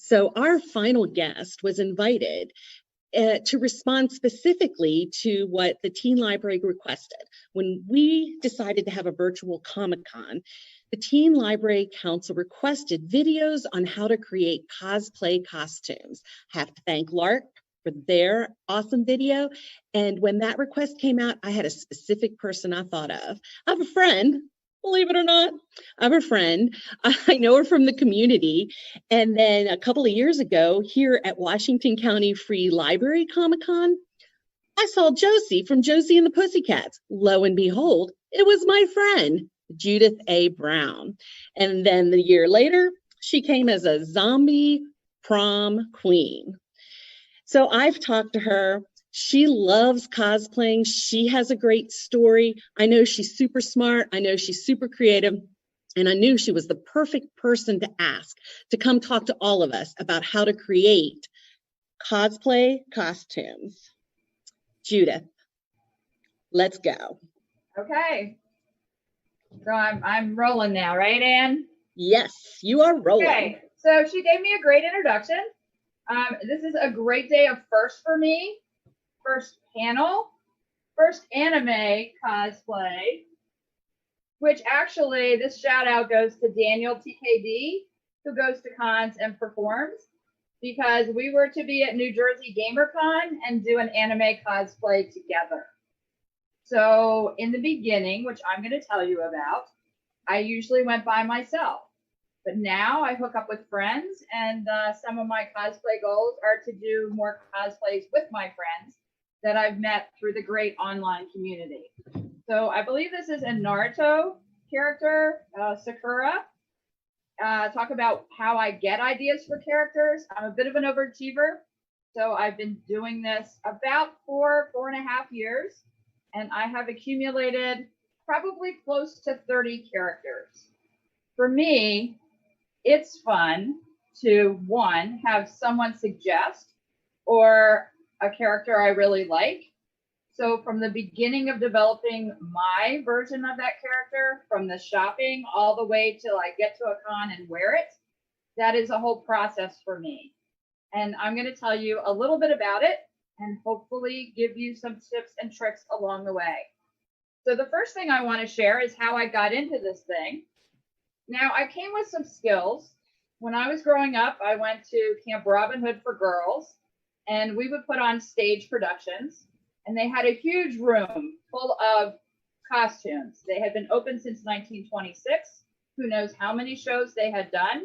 So our final guest was invited to respond specifically to what the Teen Library requested. When we decided to have a virtual Comic-Con, the Teen Library Council requested videos on how to create cosplay costumes. I have to thank Lark for their awesome video. And when that request came out, I had a specific person I thought of. I have a friend, believe it or not. I have a friend. I know her from the community. And then a couple of years ago, here at Washington County Free Library Comic-Con, I saw Josie from Josie and the Pussycats. Lo and behold, it was my friend, Judith A. Brown. And then the year later, she came as a zombie prom queen. So I've talked to her. She loves cosplaying. She has a great story. I know she's super smart. I know she's super creative. And I knew she was the perfect person to ask to come talk to all of us about how to create cosplay costumes. Judith, let's go. Okay. So I'm rolling now, right, Ann? Yes, you are rolling. Okay. So she gave me a great introduction. This is a great day of first for me. First panel, first anime cosplay, which actually this shout out goes to Daniel TKD, who goes to cons and performs, because we were to be at New Jersey GamerCon and do an anime cosplay together. So in the beginning, which I'm going to tell you about, I usually went by myself. But now I hook up with friends, and some of my cosplay goals are to do more cosplays with my friends that I've met through the great online community. So I believe this is a Naruto character, Sakura. Talk about how I get ideas for characters. I'm a bit of an overachiever. So I've been doing this about 4.5 years, and I have accumulated probably close to 30 characters. For me, it's fun to, one, have someone suggest or a character I really like. So from the beginning of developing my version of that character, from the shopping all the way till I get to a con and wear it, that is a whole process for me. And I'm going to tell you a little bit about it and hopefully give you some tips and tricks along the way. So the first thing I want to share is how I got into this thing. Now, I came with some skills. When I was growing up, I went to Camp Robin Hood for girls, and we would put on stage productions, and they had a huge room full of costumes. They had been open since 1926. Who knows how many shows they had done.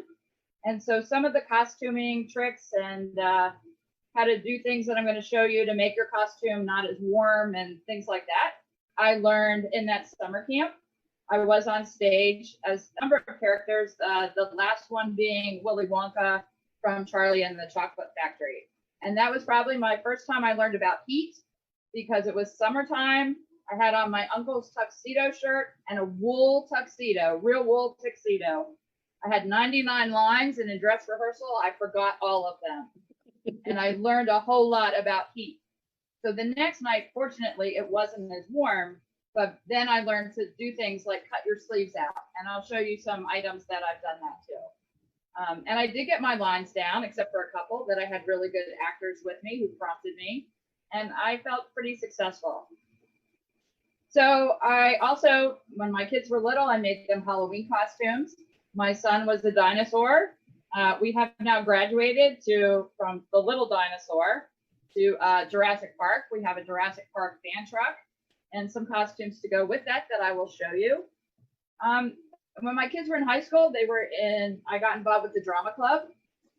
And so some of the costuming tricks and how to do things that I'm going to show you to make your costume not as warm and things like that, I learned in that summer camp. I was on stage as a number of characters, the last one being Willy Wonka from Charlie and the Chocolate Factory. And that was probably my first time I learned about heat, because it was summertime. I had on my uncle's tuxedo shirt and a wool tuxedo, real wool tuxedo. I had 99 lines, and in dress rehearsal, I forgot all of them. And I learned a whole lot about heat. So the next night, fortunately, it wasn't as warm, but then I learned to do things like cut your sleeves out. And I'll show you some items that I've done that too. And I did get my lines down, except for a couple that I had really good actors with me who prompted me. And I felt pretty successful. So I also, when my kids were little, I made them Halloween costumes. My son was a dinosaur. We have now graduated from the little dinosaur to Jurassic Park. We have a Jurassic Park fan truck and some costumes to go with that I will show you. When my kids were in high school, I got involved with the drama club.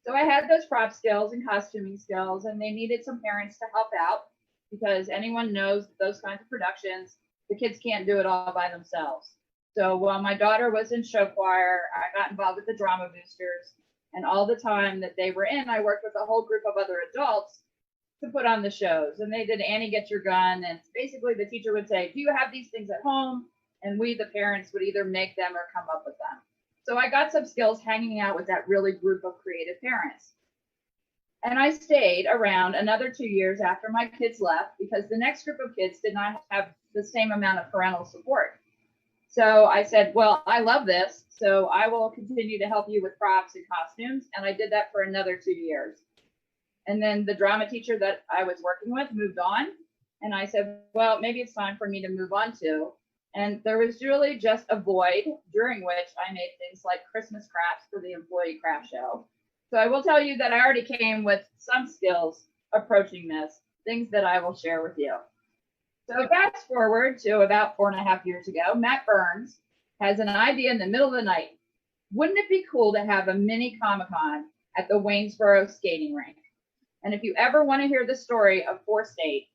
So I had those prop skills and costuming skills, and they needed some parents to help out, because anyone knows those kinds of productions, the kids can't do it all by themselves. So while my daughter was in show choir, I got involved with the drama boosters, and all the time that they were in, I worked with a whole group of other adults to put on the shows. And they did Annie Get Your Gun, and basically the teacher would say, do you have these things at home? And we, the parents, would either make them or come up with them. So I got some skills hanging out with that really group of creative parents. And I stayed around another 2 years after my kids left, because the next group of kids did not have the same amount of parental support. So I said, well, I love this, so I will continue to help you with props and costumes. And I did that for another 2 years. And then the drama teacher that I was working with moved on. And I said, well, maybe it's time for me to move on too. And there was really just a void, during which I made things like Christmas crafts for the employee craft show. So I will tell you that I already came with some skills approaching this, things that I will share with you. So fast forward to about 4.5 years ago, Matt Burns has an idea in the middle of the night. Wouldn't it be cool to have a mini Comic-Con at the Waynesboro skating rink? And if you ever want to hear the story of 4 State,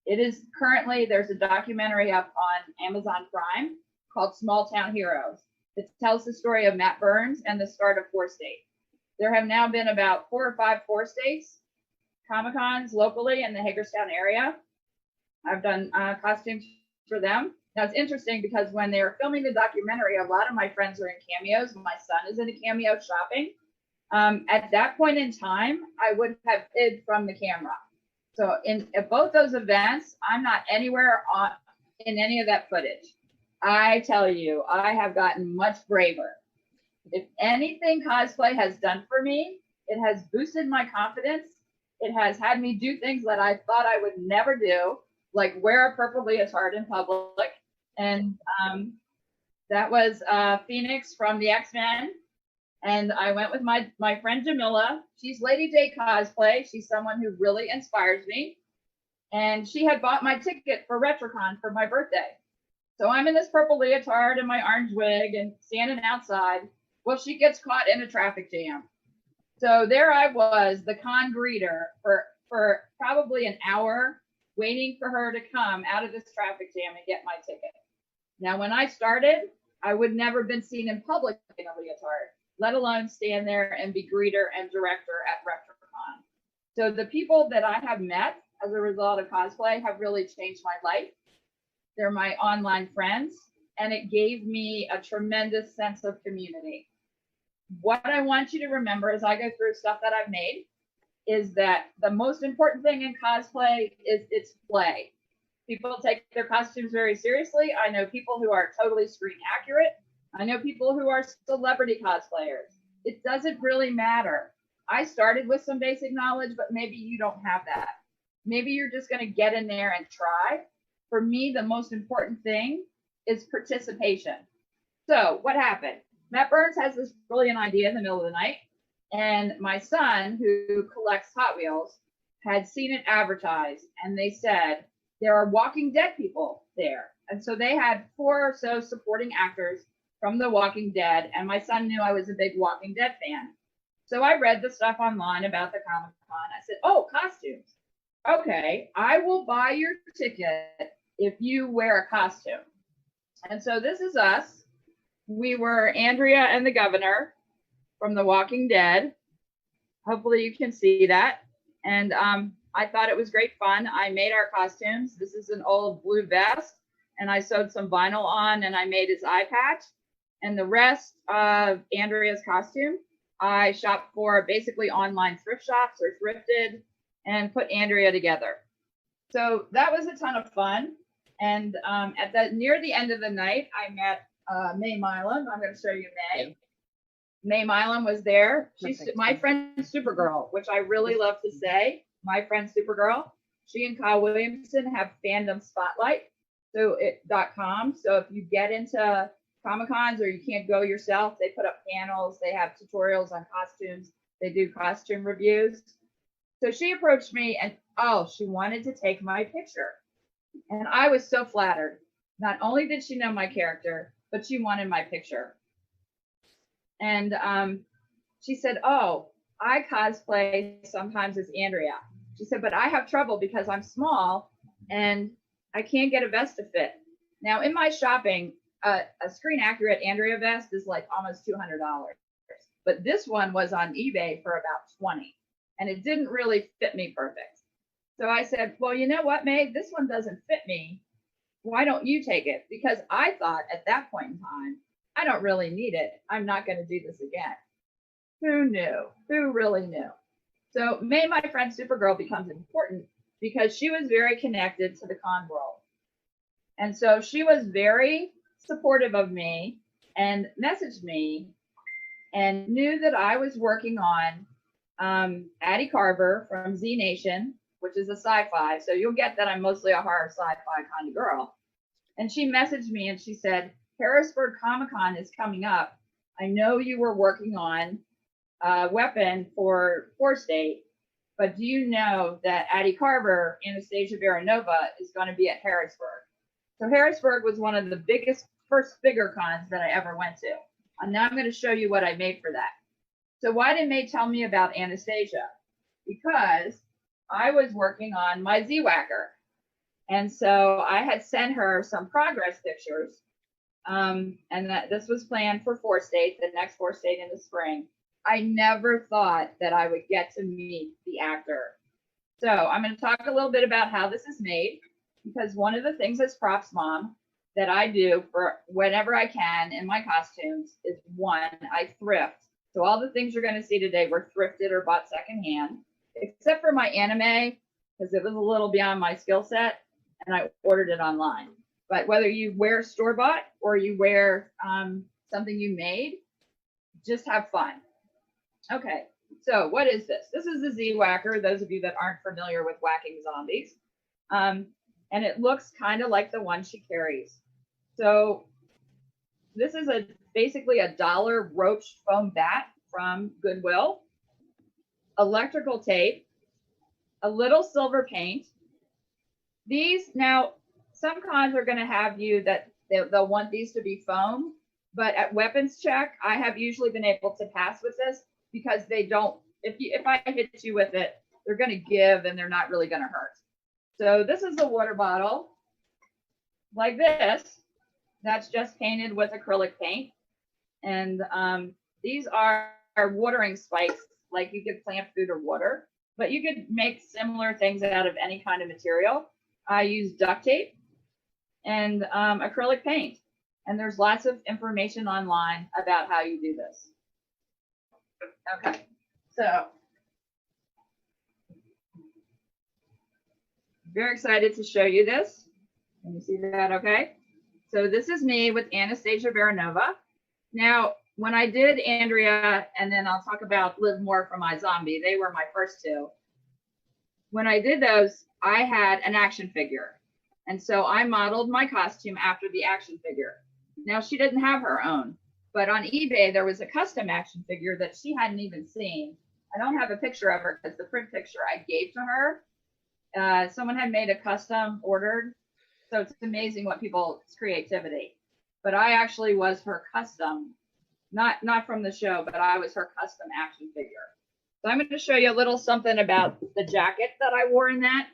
it is currently, there's a documentary up on Amazon Prime called Small Town Heroes. It tells the story of Matt Burns and the start of 4 State. There have now been about 4 or 5 4 States Comic-Cons locally in the Hagerstown area. I've done costumes for them. Now it's interesting because when they were filming the documentary, a lot of my friends are in cameos. My son is in a cameo shopping. At that point in time, I would have hid from the camera. So at both those events, I'm not anywhere in any of that footage. I tell you, I have gotten much braver. If anything cosplay has done for me, it has boosted my confidence. It has had me do things that I thought I would never do, like wear a purple leotard in public. And that was Phoenix from the X-Men. And I went with my friend Jamila. She's Lady J Cosplay. She's someone who really inspires me. And she had bought my ticket for RetroCon for my birthday. So I'm in this purple leotard and my orange wig and standing outside. Well, she gets caught in a traffic jam. So there I was, the con greeter for probably an hour, waiting for her to come out of this traffic jam and get my ticket. Now, when I started, I would never have been seen in public in a leotard, let alone stand there and be greeter and director at RetroCon. So the people that I have met as a result of cosplay have really changed my life. They're my online friends, and it gave me a tremendous sense of community. What I want you to remember as I go through stuff that I've made is that the most important thing in cosplay is its play. People take their costumes very seriously. I know people who are totally screen accurate. I know people who are celebrity cosplayers. It doesn't really matter. I started with some basic knowledge, but maybe you don't have that. Maybe you're just going to get in there and try. For me, the most important thing is participation. So what happened? Matt Burns has this brilliant idea in the middle of the night. And my son, who collects Hot Wheels, had seen it advertised. And they said, there are Walking Dead people there. And so they had 4 or so supporting actors from The Walking Dead. And my son knew I was a big Walking Dead fan. So I read the stuff online about the Comic-Con. I said, oh, costumes. Okay, I will buy your ticket if you wear a costume. And so this is us. We were Andrea and the Governor from The Walking Dead. Hopefully you can see that. And I thought it was great fun. I made our costumes. This is an old blue vest, and I sewed some vinyl on, and I made his eye patch. And the rest of Andrea's costume, I shopped for basically online thrift shops or thrifted and put Andrea together. So that was a ton of fun. And near the end of the night, I met May Milam. I'm going to show you May. May Milam was there. She's my friend Supergirl, which I really love to say. My friend Supergirl. She and Kyle Williamson have Fandom Spotlight, .com. So if you get into Comic-Cons or you can't go yourself, they put up panels. They have tutorials on costumes. They do costume reviews. So she approached me and, she wanted to take my picture. And I was so flattered. Not only did she know my character, but she wanted my picture. And she said, I cosplay sometimes as Andrea. She said, but I have trouble because I'm small and I can't get a vest to fit. Now, in my shopping, a screen accurate Andrea vest is like almost $200. But this one was on eBay for about $20. And it didn't really fit me perfect. So I said, well, you know what, May? This one doesn't fit me. Why don't you take it? Because I thought at that point in time, I don't really need it. I'm not going to do this again. Who knew? Who really knew? So May, my friend Supergirl, becomes important because she was very connected to the con world. And so she was very supportive of me and messaged me and knew that I was working on Addie Carver from Z Nation, which is a sci-fi. So you'll get that I'm mostly a horror sci-fi kind of girl. And she messaged me and she said, Harrisburg Comic-Con is coming up. I know you were working on a weapon for State, but do you know that Addie Carver, Anastasia Baranova, is going to be at Harrisburg? So Harrisburg was one of the first bigger cons that I ever went to. And now I'm going to show you what I made for that. So why did May tell me about Anastasia? Because I was working on my Z-Whacker. And so I had sent her some progress pictures. And that this was planned for State, the next State in the spring. I never thought that I would get to meet the actor. So I'm going to talk a little bit about how this is made, because one of the things as props mom that I do for whenever I can in my costumes is, one, I thrift. So all the things you're going to see today were thrifted or bought secondhand, except for my anime, because it was a little beyond my skill set, and I ordered it online. But whether you wear store-bought or you wear something you made, just have fun. Okay, so what is this? This is the Z-Whacker, those of you that aren't familiar with whacking zombies. And it looks kind of like the one she carries. So this is basically a $1 roached foam bat from Goodwill, electrical tape, a little silver paint. These, now, some cons are going to have you that they'll want these to be foam, but at weapons check, I have usually been able to pass with this because they don't, if I hit you with it, they're going to give and they're not really going to hurt. So this is a water bottle like this that's just painted with acrylic paint. And these are watering spikes, like you could plant food or water, but you could make similar things out of any kind of material. I use duct tape and acrylic paint. And there's lots of information online about how you do this. Okay, so very excited to show you this. Can you see that okay? So this is me with Anastasia Baranova. Now, when I did Andrea, and then I'll talk about Liv Moore from iZombie, they were my first two. When I did those, I had an action figure. And so I modeled my costume after the action figure. Now, she didn't have her own, but on eBay, there was a custom action figure that she hadn't even seen. I don't have a picture of her because the print picture I gave to her, someone had made a custom ordered. So it's amazing what people's creativity. But I actually was her custom, not from the show, but I was her custom action figure. So I'm going to show you a little something about the jacket that I wore in that.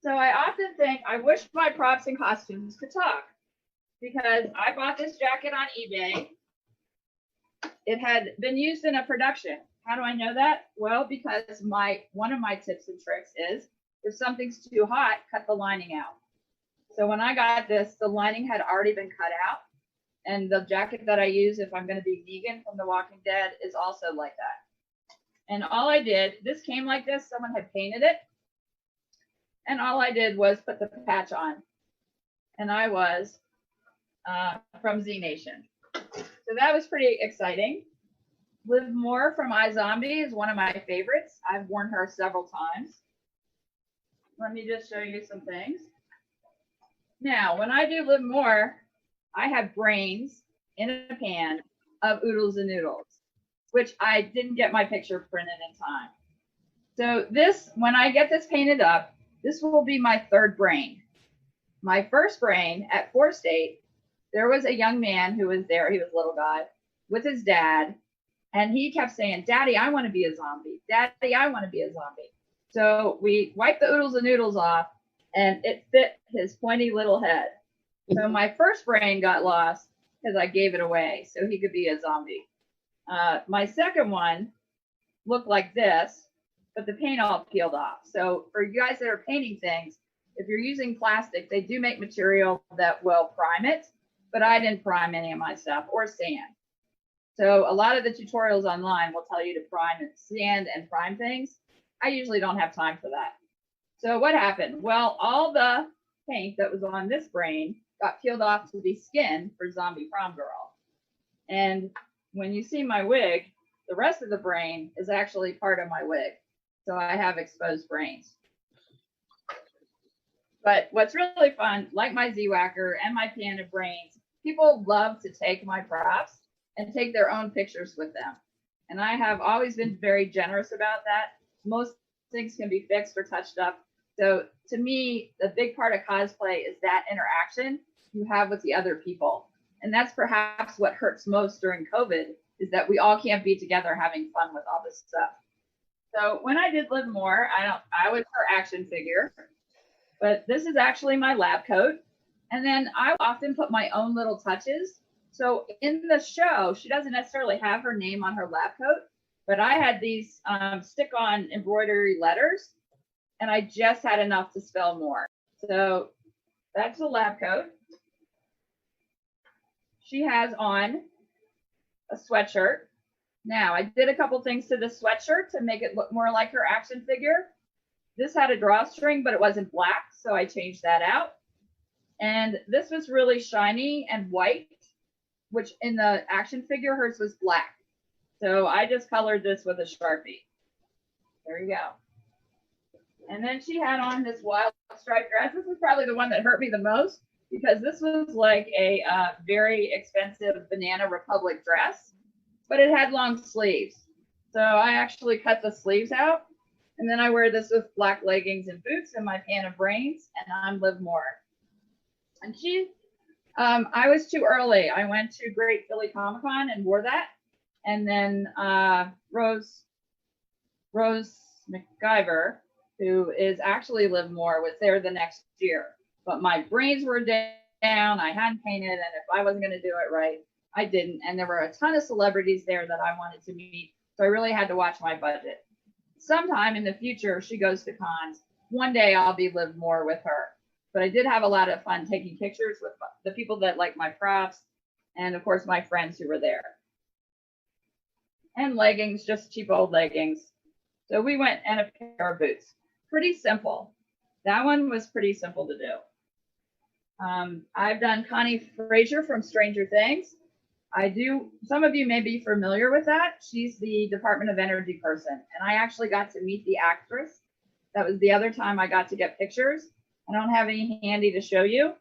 So I often think, I wish my props and costumes could talk, because I bought this jacket on eBay. It had been used in a production. How do I know that? Well, because one of my tips and tricks is, if something's too hot, cut the lining out. So when I got this, the lining had already been cut out. And the jacket that I use if I'm going to be Negan from The Walking Dead is also like that. And all I did, this came like this, someone had painted it. And all I did was put the patch on. And I was from Z Nation. So that was pretty exciting. Liv Moore from iZombie is one of my favorites. I've worn her several times. Let me just show you some things. Now, when I do Liv Moore, I have brains in a pan of oodles and noodles, which I didn't get my picture printed in time. So this, when I get this painted up, this will be my third brain. My first brain at State, there was a young man who was there. He was a little guy with his dad. And he kept saying, Daddy, I want to be a zombie. Daddy, I want to be a zombie. So we wiped the oodles and noodles off, and it fit his pointy little head. So my first brain got lost because I gave it away so he could be a zombie. My second one looked like this, but the paint all peeled off. So for you guys that are painting things, if you're using plastic, they do make material that will prime it, but I didn't prime any of my stuff, or sand. So a lot of the tutorials online will tell you to prime and sand and prime things. I usually don't have time for that. So what happened? Well, all the paint that was on this brain got peeled off to be skin for Zombie Prom Girl. And when you see my wig, the rest of the brain is actually part of my wig. So I have exposed brains. But what's really fun, like my Z-Whacker and my pan of brains, people love to take my props and take their own pictures with them. And I have always been very generous about that. Most things can be fixed or touched up. So to me, the big part of cosplay is that interaction you have with the other people. And that's perhaps what hurts most during COVID, is that we all can't be together having fun with all this stuff. So when I did Live More, I was her action figure, but this is actually my lab coat. And then I often put my own little touches. So in the show, she doesn't necessarily have her name on her lab coat, but I had these stick-on embroidery letters, and I just had enough to spell more. So that's the lab coat. She has on a sweatshirt. Now, I did a couple things to the sweatshirt to make it look more like her action figure. This had a drawstring, but it wasn't black, so I changed that out. And this was really shiny and white, which in the action figure, hers was black. So I just colored this with a Sharpie. There you go. And then she had on this wild striped dress. This was probably the one that hurt me the most, because this was like a very expensive Banana Republic dress, but it had long sleeves. So I actually cut the sleeves out, and then I wear this with black leggings and boots and my pan of brains, and I'm Live More. And I was too early. I went to Great Philly Comic Con and wore that. And then Rose McIver, who is actually Live More, was there the next year. But my brains were down. I hadn't painted, and if I wasn't going to do it right, I didn't. And there were a ton of celebrities there that I wanted to meet. So I really had to watch my budget. Sometime in the future, she goes to cons. One day I'll be Live More with her. But I did have a lot of fun taking pictures with the people that like my props, and of course my friends who were there. And leggings, just cheap old leggings. So we went, and a pair of boots. Pretty simple. That one was pretty simple to do. I've done Connie Frazier from Stranger Things. Some of you may be familiar with that. She's the Department of Energy person. And I actually got to meet the actress. That was the other time I got to get pictures. I don't have any handy to show you,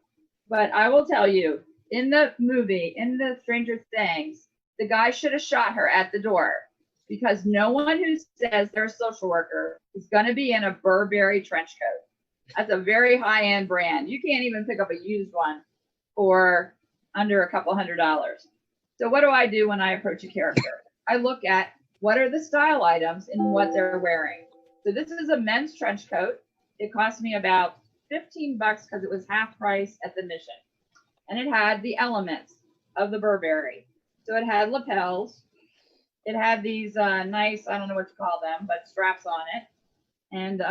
but I will tell you, in the movie, in the Stranger Things, the guy should have shot her at the door, because no one who says they're a social worker is going to be in a Burberry trench coat. That's a very high-end brand. You can't even pick up a used one for under a couple $100. So what do I do when I approach a character? I look at what are the style items and what they're wearing. So this is a men's trench coat. It cost me about $15 because it was half price at the Mission. And it had the elements of the Burberry. So it had lapels. It had these nice, I don't know what to call them, but straps on it. And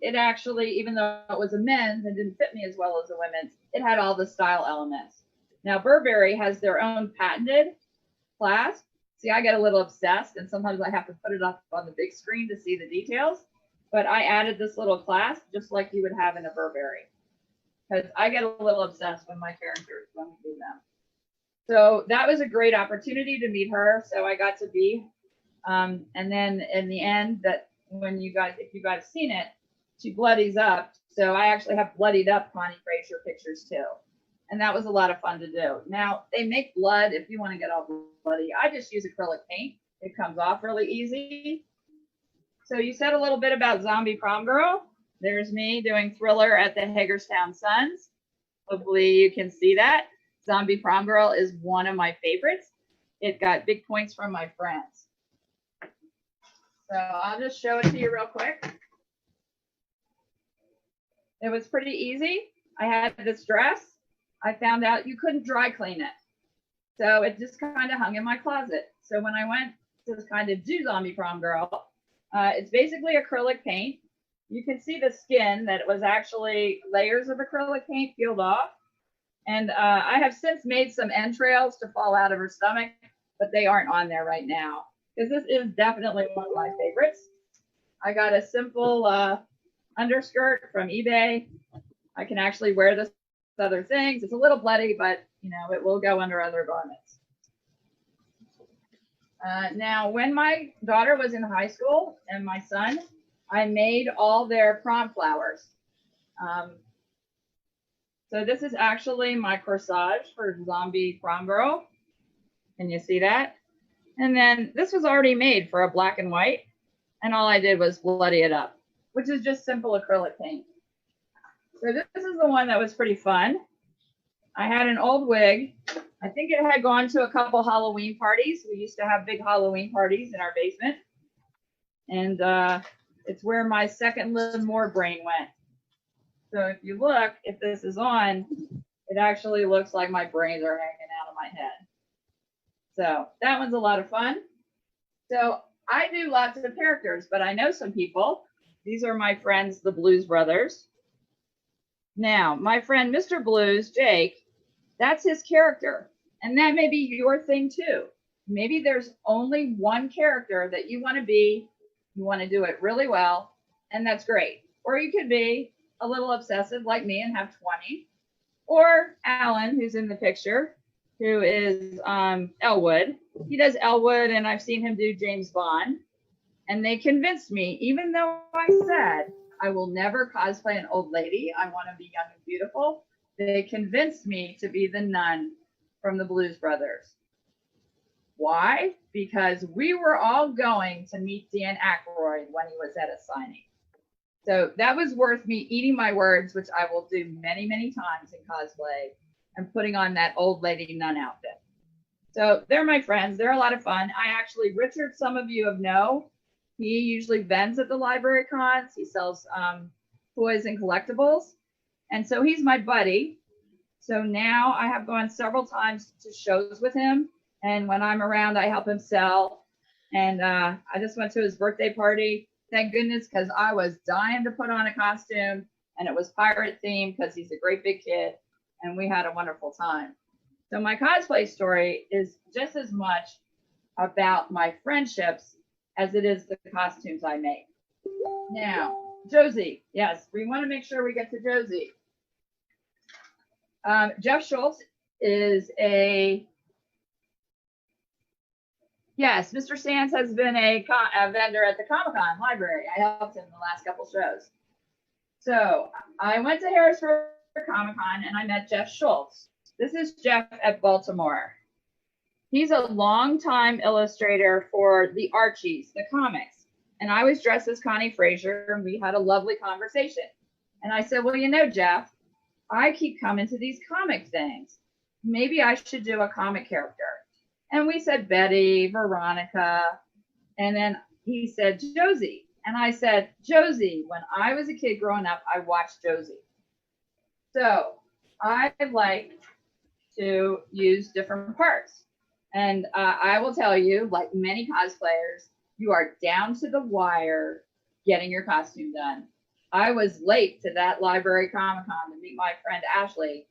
it actually, even though it was a men's and didn't fit me as well as a women's, it had all the style elements. Now, Burberry has their own patented clasp. See, I get a little obsessed, and sometimes I have to put it up on the big screen to see the details. But I added this little clasp just like you would have in a Burberry, because I get a little obsessed with my characters when we do them. So that was a great opportunity to meet her. So I got to be, and then in the end, that if you guys have seen it, she bloodies up. So I actually have bloodied up Connie Frazier pictures too. And that was a lot of fun to do. Now, they make blood if you want to get all bloody. I just use acrylic paint. It comes off really easy. So you said a little bit about Zombie Prom Girl. There's me doing Thriller at the Hagerstown Suns. Hopefully you can see that. Zombie Prom Girl is one of my favorites. It got big points from my friends. So I'll just show it to you real quick. It was pretty easy. I had this dress. I found out you couldn't dry clean it. So it just kind of hung in my closet. So when I went to kind of do Zombie Prom Girl, it's basically acrylic paint. You can see the skin that it was actually layers of acrylic paint peeled off. And I have since made some entrails to fall out of her stomach, but they aren't on there right now, because this is definitely one of my favorites. I got a simple underskirt from eBay. I can actually wear this with other things. It's a little bloody, but you know, it will go under other garments. Now, when my daughter was in high school and my son, I made all their prom flowers. So this is actually my corsage for Zombie Prom Girl. Can you see that? And then this was already made for a black and white. And all I did was bloody it up, which is just simple acrylic paint. So this is the one that was pretty fun. I had an old wig. I think it had gone to a couple Halloween parties. We used to have big Halloween parties in our basement. And it's where my second Live More brain went. So if you look, if this is on, it actually looks like my brains are hanging out of my head. So that one's a lot of fun. So I do lots of characters, but I know some people. These are my friends, the Blues Brothers. Now, my friend, Mr. Blues, Jake, that's his character. And that may be your thing too. Maybe there's only one character that you want to be. You want to do it really well, and that's great. Or you could be a little obsessive like me and have 20. Or Alan, who's in the picture, who is Elwood. He does Elwood, and I've seen him do James Bond. And they convinced me, even though I said I will never cosplay an old lady, I want to be young and beautiful, they convinced me to be the nun from the Blues Brothers. Why? Because we were all going to meet Dan Aykroyd when he was at a signing. So that was worth me eating my words, which I will do many, many times in cosplay, and putting on that old lady nun outfit. So they're my friends. They're a lot of fun. Richard, some of you know, he usually vends at the library cons. He sells toys and collectibles. And so he's my buddy. So now I have gone several times to shows with him. And when I'm around, I help him sell. And I just went to his birthday party. Thank goodness, because I was dying to put on a costume. And it was pirate themed because he's a great big kid. And we had a wonderful time. So my cosplay story is just as much about my friendships as it is the costumes I make. Now, Josie. Yes, we want to make sure we get to Josie. Jeff Schultz is yes, Mr. Sands has been a vendor at the Comic-Con library. I helped him the last couple shows. So I went to Harrisburg Comic-Con and I met Jeff Schultz. This is Jeff at Baltimore. He's a longtime illustrator for the Archies, the comics. And I was dressed as Connie Frazier and we had a lovely conversation. And I said, well, you know, Jeff, I keep coming to these comic things. Maybe I should do a comic character. And we said Betty, Veronica, and then he said Josie. And I said, Josie, when I was a kid growing up, I watched Josie. So I like to use different parts. And I will tell you, like many cosplayers, you are down to the wire getting your costume done. I was late to that library Comic-Con to meet my friend Ashley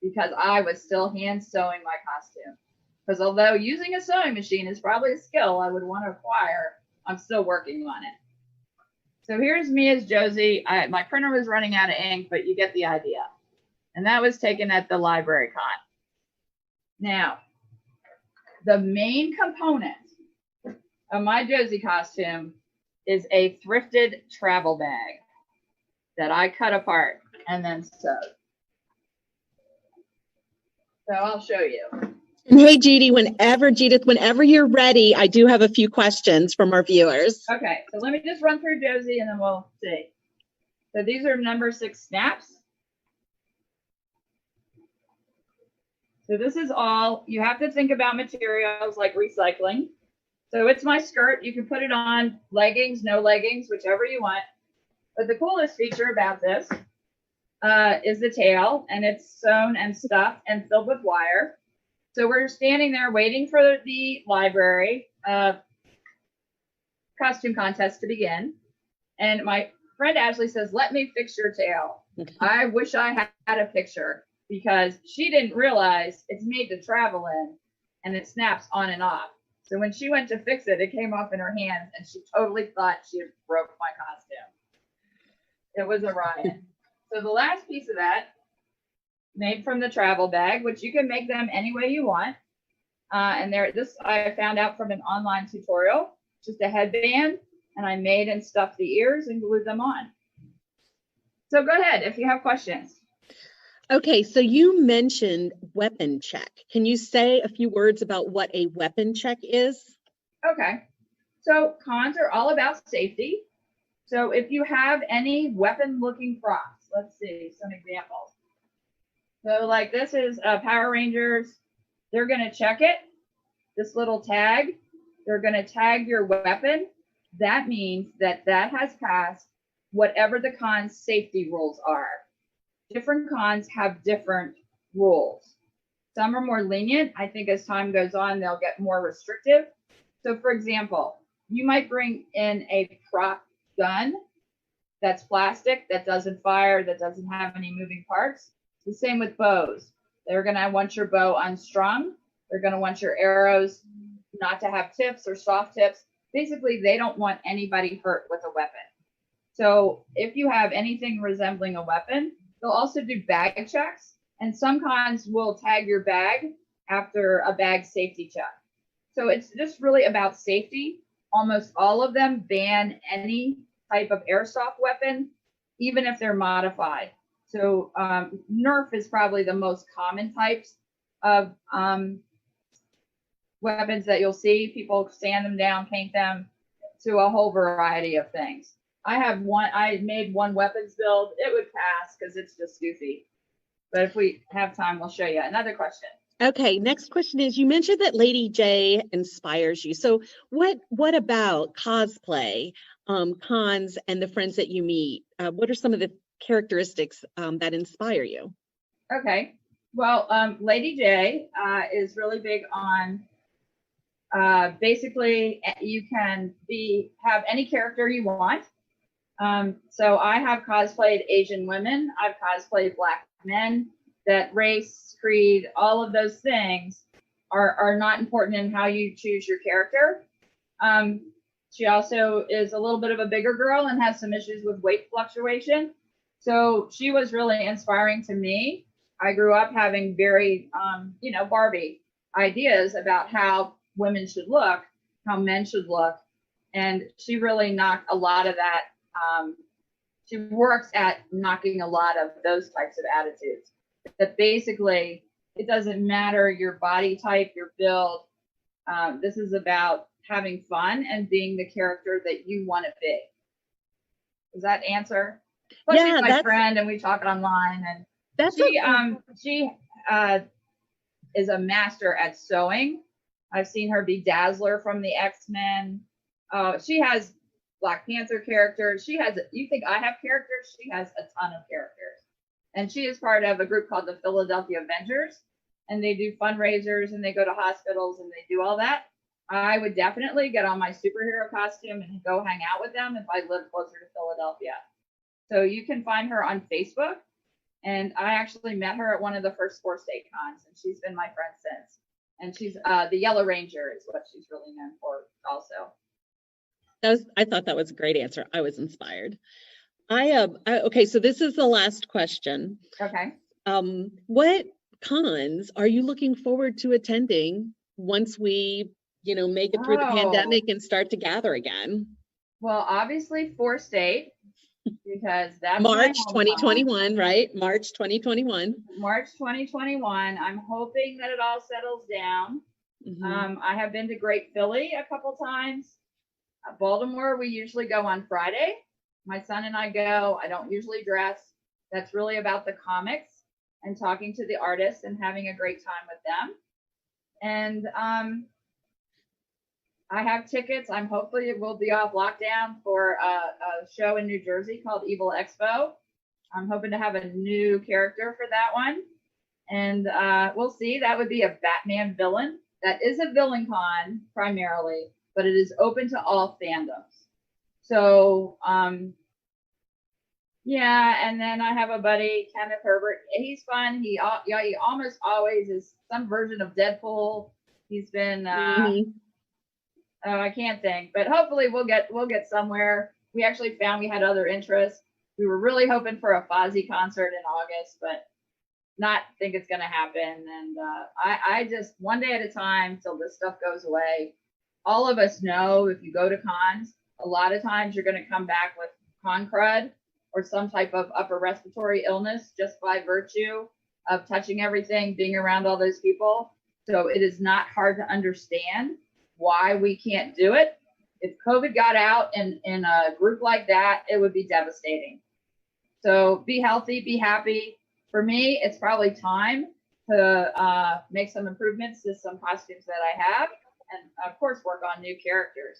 because I was still hand sewing my costume. Because although using a sewing machine is probably a skill I would want to acquire, I'm still working on it. So here's me as Josie. My printer was running out of ink, but you get the idea. And that was taken at the library con. Now, the main component of my Josie costume is a thrifted travel bag that I cut apart and then sewed. So I'll show you. And hey, Judith, whenever you're ready, I do have a few questions from our viewers. Okay, so let me just run through Josie and then we'll see. So these are number 6 snaps. So this is all, you have to think about materials like recycling. So it's my skirt. You can put it on leggings, no leggings, whichever you want. But the coolest feature about this is the tail, and it's sewn and stuffed and filled with wire. So we're standing there waiting for the library costume contest to begin. And my friend Ashley says, let me fix your tail. I wish I had a picture because she didn't realize it's made to travel in and it snaps on and off. So when she went to fix it, it came off in her hands, and she totally thought she had broke my costume. It was a riot. So the last piece of that, made from the travel bag, which you can make them any way you want. And this I found out from an online tutorial, just a headband, and I made and stuffed the ears and glued them on. So go ahead if you have questions. Okay, so you mentioned weapon check. Can you say a few words about what a weapon check is? Okay, so cons are all about safety. So if you have any weapon looking props, let's see some examples. So like this is Power Rangers. They're going to check it. This little tag, they're going to tag your weapon. That means that has passed whatever the con's safety rules are. Different cons have different rules. Some are more lenient. I think as time goes on, they'll get more restrictive. So for example, you might bring in a prop gun that's plastic, that doesn't fire, that doesn't have any moving parts. The same with bows. They're going to want your bow unstrung. They're going to want your arrows not to have tips or soft tips. Basically, they don't want anybody hurt with a weapon. So if you have anything resembling a weapon, they'll also do bag checks. And some cons will tag your bag after a bag safety check. So it's just really about safety. Almost all of them ban any type of airsoft weapon, even if they're modified. So Nerf is probably the most common types of weapons that you'll see. People sand them down, paint them to a whole variety of things. I made one weapons build. It would pass because it's just goofy. But if we have time, we'll show you. Another question. Okay, next question is, you mentioned that Lady J inspires you. So what about cosplay, cons, and the friends that you meet? What are some of the characteristics that inspire you? Okay, well, Lady J is really big on basically you can have any character you want. So I have cosplayed Asian women. I've cosplayed Black men. That race, creed, all of those things are not important in how you choose your character. She also is a little bit of a bigger girl and has some issues with weight fluctuation. So she was really inspiring to me. I grew up having very, Barbie ideas about how women should look, how men should look. And she really knocked a lot of that. She works at knocking a lot of those types of attitudes. That basically, it doesn't matter your body type, your build. This is about having fun and being the character that you want to be. Does that answer? Plus, she's my friend, and we talk online. And she is a master at sewing. I've seen her be Dazzler from the X-Men. She has Black Panther characters. You think I have characters? She has a ton of characters. And she is part of a group called the Philadelphia Avengers, and they do fundraisers and they go to hospitals and they do all that. I would definitely get on my superhero costume and go hang out with them if I lived closer to Philadelphia. So you can find her on Facebook, and I actually met her at one of the first 4 state cons, and she's been my friend since. And she's the Yellow Ranger is what she's really known for also. I thought that was a great answer. I was inspired. Okay, so this is the last question. Okay. What cons are you looking forward to attending once we, make it through the pandemic and start to gather again? Well, obviously 4 state, because that's March 2021, right? March 2021. March 2021. I'm hoping that it all settles down. Mm-hmm. I have been to Great Philly a couple times. Baltimore, we usually go on Friday. My son and I go. I don't usually dress. That's really about the comics and talking to the artists and having a great time with them. And I have tickets. I'm hopefully it will be off lockdown for a show in New Jersey called Evil Expo. I'm hoping to have a new character for that one. And we'll see. That would be a Batman villain. That is a villain con primarily, but it is open to all fandoms. So, yeah, and then I have a buddy, Kenneth Herbert. He's fun. He almost always is some version of Deadpool. He's been Oh, I can't think, but hopefully we'll get somewhere. We actually found we had other interests. We were really hoping for a Fozzy concert in August, but not think it's going to happen. And I just one day at a time till this stuff goes away. All of us know if you go to cons, a lot of times you're going to come back with con crud or some type of upper respiratory illness just by virtue of touching everything, being around all those people. So it is not hard to understand why we can't do it. If COVID got out in a group like that, it would be devastating. So be healthy, be happy. For me, it's probably time to make some improvements to some costumes that I have, and of course, work on new characters.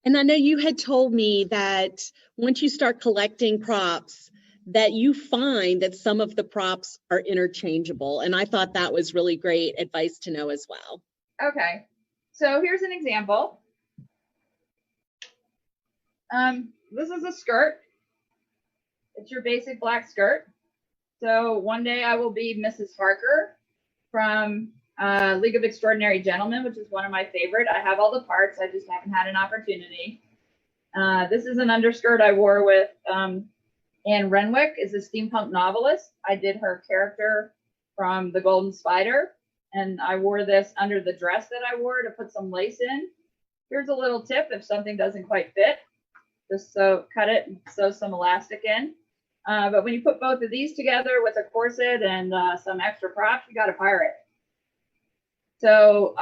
And I know you had told me that once you start collecting props, that you find that some of the props are interchangeable. And I thought that was really great advice to know as well. Okay, so here's an example. This is a skirt. It's your basic black skirt. So one day I will be Mrs. Harker from League of Extraordinary Gentlemen, which is one of my favorite. I have all the parts. I just haven't had an opportunity. This is an underskirt I wore with Anne Renwick, is a steampunk novelist. I did her character from The Golden Spider, and I wore this under the dress that I wore to put some lace in. Here's a little tip if something doesn't quite fit. Just cut it and sew some elastic in. But when you put both of these together with a corset and some extra props, you got a pirate. So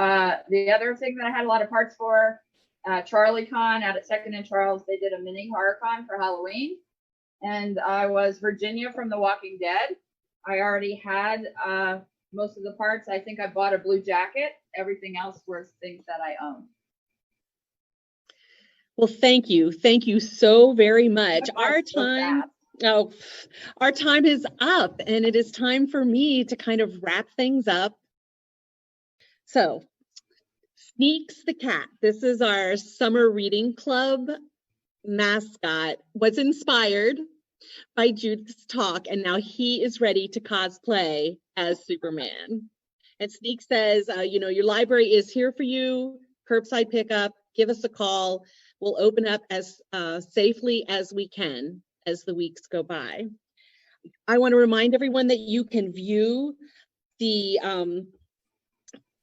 the other thing that I had a lot of parts for, Charlie Con out at 2nd and Charles, they did a mini horror con for Halloween. And I was Virginia from The Walking Dead. I already had most of the parts. I think I bought a blue jacket. Everything else was things that I own. Well, thank you. Thank you so very much. Our time is up, and it is time for me to kind of wrap things up. So, Sneaks the cat. This is our summer reading club mascot. Was inspired by Judith's talk, and now he is ready to cosplay as Superman. And Sneak says, your library is here for you. Curbside pickup. Give us a call. We'll open up as safely as we can as the weeks go by. I want to remind everyone that you can view the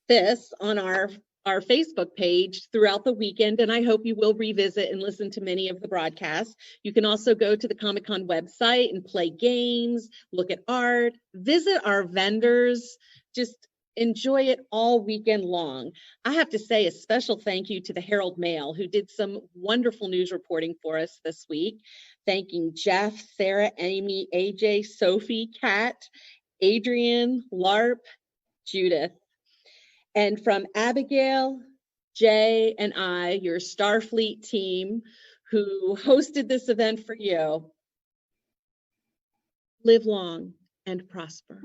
this on our Facebook page throughout the weekend, and I hope you will revisit and listen to many of the broadcasts. You can also go to the Comic-Con website and play games, look at art, visit our vendors, just enjoy it all weekend long. I have to say a special thank you to the Herald Mail, who did some wonderful news reporting for us this week. Thanking Jeff, Sarah, Amy, AJ, Sophie, Kat, Adrian, LARP, Judith. And from Abigail, Jay, and I, your Starfleet team, who hosted this event for you, live long and prosper.